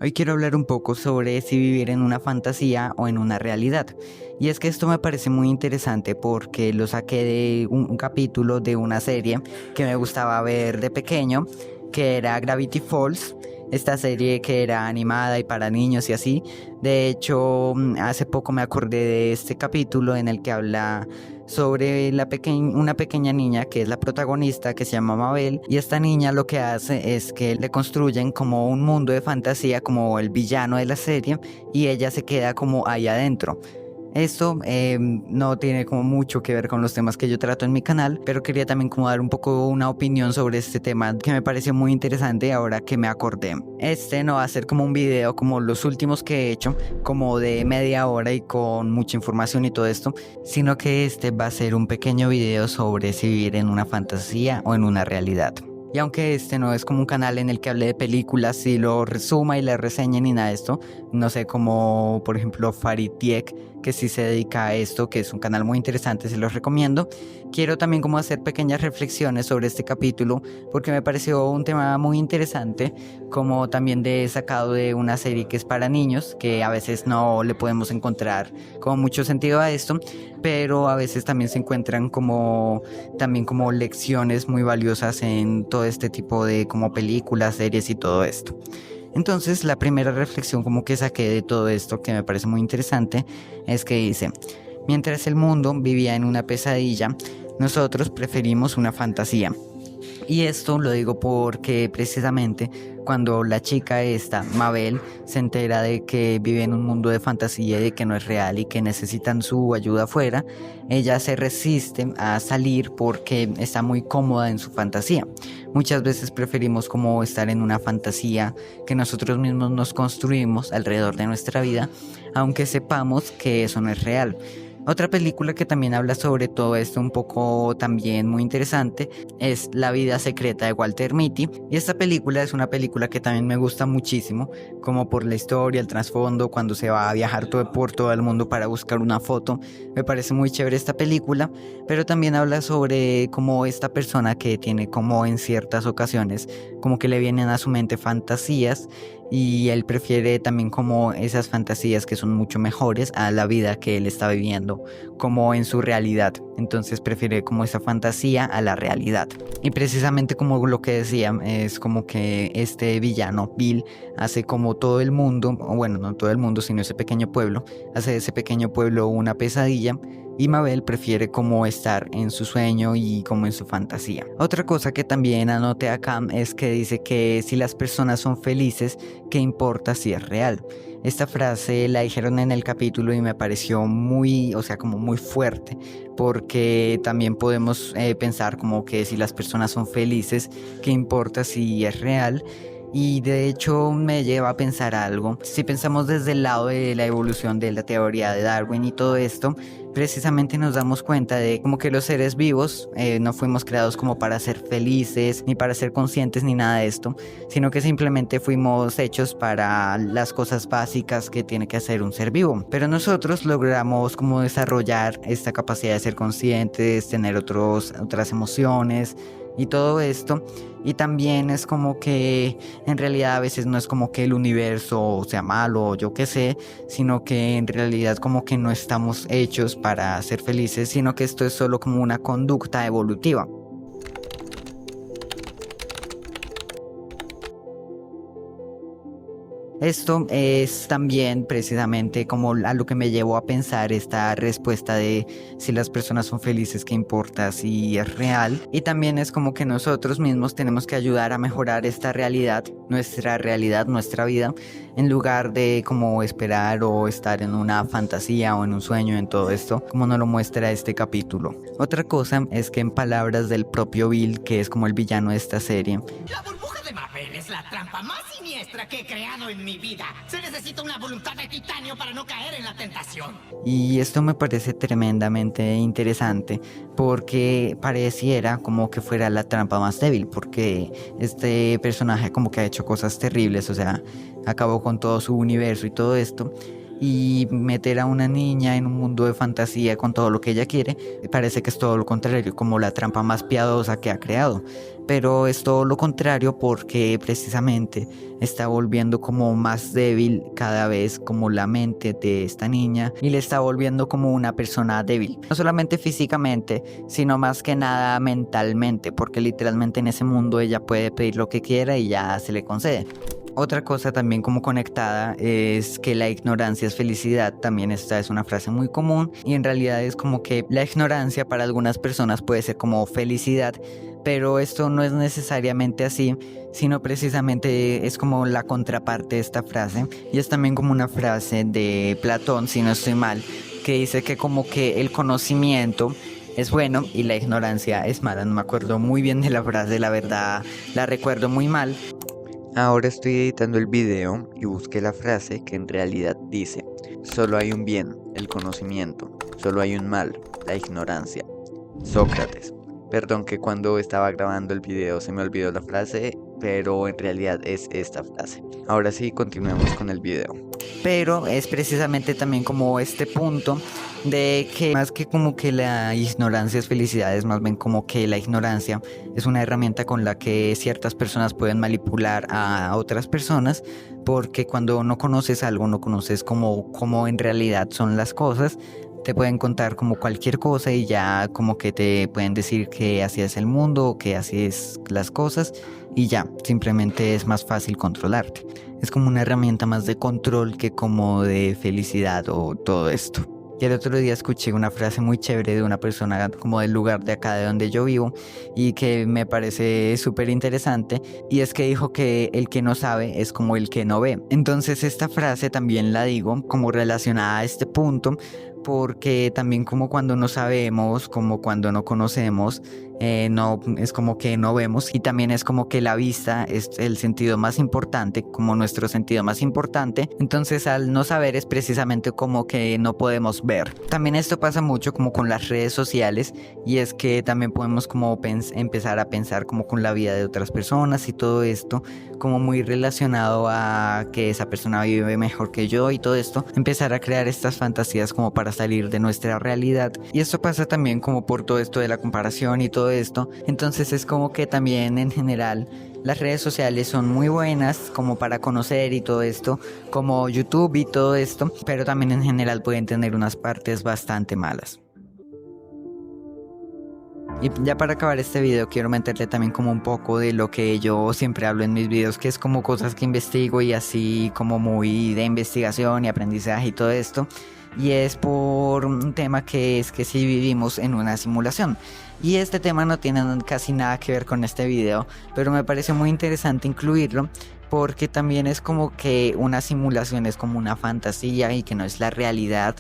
Hoy quiero hablar un poco sobre si vivir en una fantasía o en una realidad. Y es que esto me parece muy interesante porque lo saqué de un capítulo de una serie que me gustaba ver de pequeño, que era Gravity Falls. Esta serie que era animada y para niños y así. De hecho, hace poco me acordé de este capítulo en el que habla sobre una pequeña niña que es la protagonista, que se llama Mabel, y esta niña lo que hace es que le construyen como un mundo de fantasía, como el villano de la serie, y ella se queda como ahí adentro. Esto no tiene como mucho que ver con los temas que yo trato en mi canal, pero quería también como dar un poco una opinión sobre este tema que me pareció muy interesante ahora que me acordé. Este no va a ser como un video como los últimos que he hecho, como de media hora y con mucha información y todo esto, sino que este va a ser un pequeño video sobre si vivir en una fantasía o en una realidad. Y aunque este no es como un canal en el que hable de películas y lo resuma y le reseñe ni nada de esto, no sé, como por ejemplo Farid Dieck, que sí se dedica a esto, que es un canal muy interesante, se los recomiendo. Quiero también como hacer pequeñas reflexiones sobre este capítulo porque me pareció un tema muy interesante, como también de sacado de una serie que es para niños, que a veces no le podemos encontrar como mucho sentido a esto, pero a veces también se encuentran como también como lecciones muy valiosas en todo este tipo de como películas, series y todo esto. Entonces la primera reflexión como que saqué de todo esto, que me parece muy interesante, es que dice: mientras el mundo vivía en una pesadilla, nosotros preferimos una fantasía. Y esto lo digo porque precisamente cuando la chica esta, Mabel, se entera de que vive en un mundo de fantasía y de que no es real y que necesitan su ayuda afuera, ella se resiste a salir porque está muy cómoda en su fantasía. Muchas veces preferimos como estar en una fantasía que nosotros mismos nos construimos alrededor de nuestra vida, aunque sepamos que eso no es real. Otra película que también habla sobre todo esto un poco también muy interesante es La vida secreta de Walter Mitty, y esta película es una película que también me gusta muchísimo, como por la historia, el trasfondo, cuando se va a viajar por todo el mundo para buscar una foto. Me parece muy chévere esta película, pero también habla sobre como esta persona que tiene como en ciertas ocasiones como que le vienen a su mente fantasías y él prefiere también como esas fantasías que son mucho mejores a la vida que él está viviendo como en su realidad. Entonces prefiere como esa fantasía a la realidad. Y precisamente como lo que decía, es como que este villano, Bill, hace como todo el mundo, o bueno, no todo el mundo, sino ese pequeño pueblo, hace de ese pequeño pueblo una pesadilla. Y Mabel prefiere como estar en su sueño y como en su fantasía. Otra cosa que también anoté acá es que dice que si las personas son felices, ¿qué importa si es real? Esta frase la dijeron en el capítulo y me pareció muy, o sea, como muy fuerte, porque también podemos pensar como que si las personas son felices, ¿qué importa si es real? Y de hecho me lleva a pensar algo. Si pensamos desde el lado de la evolución de la teoría de Darwin y todo esto, precisamente nos damos cuenta de como que los seres vivos no fuimos creados como para ser felices, ni para ser conscientes, ni nada de esto, sino que simplemente fuimos hechos para las cosas básicas que tiene que hacer un ser vivo. Pero nosotros logramos como desarrollar esta capacidad de ser conscientes, tener otras emociones y todo esto. Y también es como que en realidad a veces no es como que el universo sea malo o yo qué sé, sino que en realidad como que no estamos hechos para ser felices, sino que esto es solo como una conducta evolutiva. Esto es también precisamente como a lo que me llevó a pensar esta respuesta de si las personas son felices, qué importa si es real. Y también es como que nosotros mismos tenemos que ayudar a mejorar esta realidad, nuestra vida, en lugar de como esperar o estar en una fantasía o en un sueño en todo esto, como nos lo muestra este capítulo. Otra cosa es que en palabras del propio Bill, que es como el villano de esta serie, La burbuja de Mabel es la trampa más siniestra que he creado en mi vida. Se necesita una voluntad de titanio para no caer en la tentación. y esto me parece tremendamente interesante porque pareciera como que fuera la trampa más débil, porque este personaje como que ha hecho cosas terribles, o sea, acabó con todo su universo y todo esto. y meter a una niña en un mundo de fantasía con todo lo que ella quiere, parece que es todo lo contrario, como la trampa más piadosa que ha creado. Pero es todo lo contrario porque precisamente está volviendo como más débil cada vez como la mente de esta niña y le está volviendo como una persona débil. No solamente físicamente, sino más que nada mentalmente, porque literalmente en ese mundo ella puede pedir lo que quiera y ya se le concede. Otra cosa también como conectada es que la ignorancia es felicidad. También esta es una frase muy común y en realidad es como que la ignorancia para algunas personas puede ser como felicidad, pero esto no es necesariamente así, sino precisamente es como la contraparte de esta frase, y es también como una frase de Platón, si no estoy mal, que dice que como que el conocimiento es bueno y la ignorancia es mala. No me acuerdo muy bien de la frase, la verdad la recuerdo muy mal. Ahora estoy editando el video y busqué la frase que en realidad dice: solo hay un bien, el conocimiento, solo hay un mal, la ignorancia. Sócrates. Perdón que cuando estaba grabando el video se me olvidó la frase, pero en realidad es esta frase. Ahora sí, continuemos con el video. Pero es precisamente también como este punto de que más que como que la ignorancia es felicidad, es más bien como que la ignorancia es una herramienta con la que ciertas personas pueden manipular a otras personas, porque cuando no conoces algo, no conoces cómo en realidad son las cosas. Te pueden contar como cualquier cosa y ya como que te pueden decir que así es el mundo o que así es las cosas y ya, simplemente es más fácil controlarte. Es como una herramienta más de control que como de felicidad o todo esto. Y el otro día escuché una frase muy chévere de una persona como del lugar de acá de donde yo vivo y que me parece súper interesante, y es que dijo que el que no sabe es como el que no ve. Entonces esta frase también la digo como relacionada a este punto, porque también como cuando no sabemos, como cuando no conocemos, no es como que no vemos, y también es como que la vista es el sentido más importante, como nuestro sentido más importante. Entonces al no saber es precisamente como que no podemos ver. También esto pasa mucho como con las redes sociales, y es que también podemos como empezar a pensar como con la vida de otras personas y todo esto como muy relacionado a que esa persona vive mejor que yo y todo esto, empezar a crear estas fantasías como para salir de nuestra realidad. Y esto pasa también como por todo esto de la comparación y todo esto. Entonces es como que también en general las redes sociales son muy buenas como para conocer y todo esto, como YouTube y todo esto, pero también en general pueden tener unas partes bastante malas. Y ya para acabar este video quiero meterle también como un poco de lo que yo siempre hablo en mis videos, que es como cosas que investigo y así como muy de investigación y aprendizaje y todo esto. Y es por un tema que es que si vivimos en una simulación. Y este tema no tiene casi nada que ver con este video, pero me parece muy interesante incluirlo, porque también es como que una simulación es como una fantasía y que no es la realidad.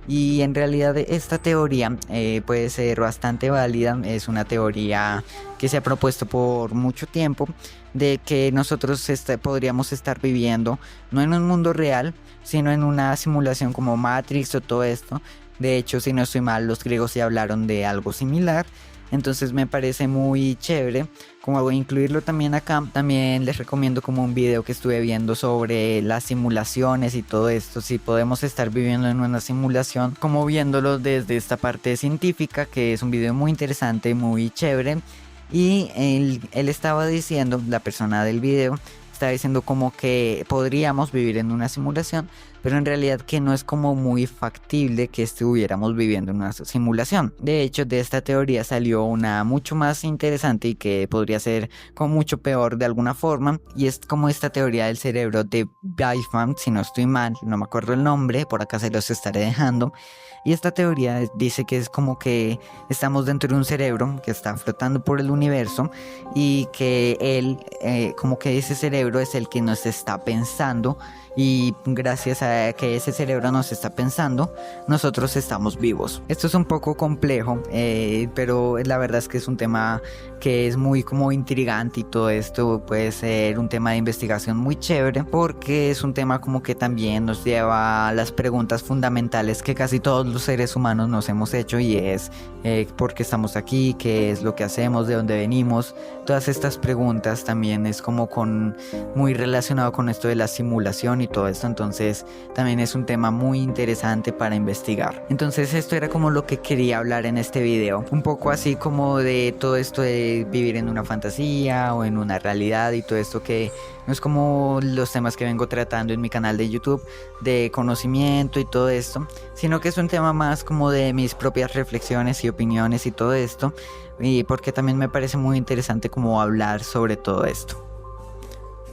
Y en realidad esta teoría puede ser bastante válida. Es una teoría que se ha propuesto por mucho tiempo, de que nosotros podríamos estar viviendo no en un mundo real, sino en una simulación como Matrix o todo esto. De hecho, si no estoy mal, los griegos ya hablaron de algo similar. Entonces me parece muy chévere como voy a incluirlo también acá. También les recomiendo como un video que estuve viendo sobre las simulaciones y todo esto, si podemos estar viviendo en una simulación, como viéndolo desde esta parte científica, que es un video muy interesante, muy chévere. Y él estaba diciendo, la persona del video estaba diciendo como que podríamos vivir en una simulación, pero en realidad que no es como muy factible que estuviéramos viviendo en una simulación. De hecho, de esta teoría salió una mucho más interesante y que podría ser como mucho peor de alguna forma, y es como esta teoría del cerebro de Weisman, si no estoy mal, no me acuerdo el nombre, por acá se los estaré dejando. Y esta teoría dice que es como que estamos dentro de un cerebro que está flotando por el universo, y que él, como que ese cerebro es el que nos está pensando, y gracias a que ese cerebro nos está pensando, nosotros estamos vivos. Esto es un poco complejo, pero la verdad es que es un tema que es muy como intrigante, y todo esto puede ser un tema de investigación muy chévere, porque es un tema como que también nos lleva a las preguntas fundamentales que casi todos los seres humanos nos hemos hecho, y es ¿por qué estamos aquí? ¿Qué es lo que hacemos? ¿De dónde venimos? Todas estas preguntas también es como con muy relacionado con esto de la simulación y todo esto, entonces también es un tema muy interesante para investigar. Entonces esto era como lo que quería hablar en este video, un poco así como de todo esto de vivir en una fantasía o en una realidad y todo esto, que no es como los temas que vengo tratando en mi canal de YouTube de conocimiento y todo esto, sino que es un tema más como de mis propias reflexiones y opiniones y todo esto, y porque también me parece muy interesante como hablar sobre todo esto.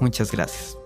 Muchas gracias.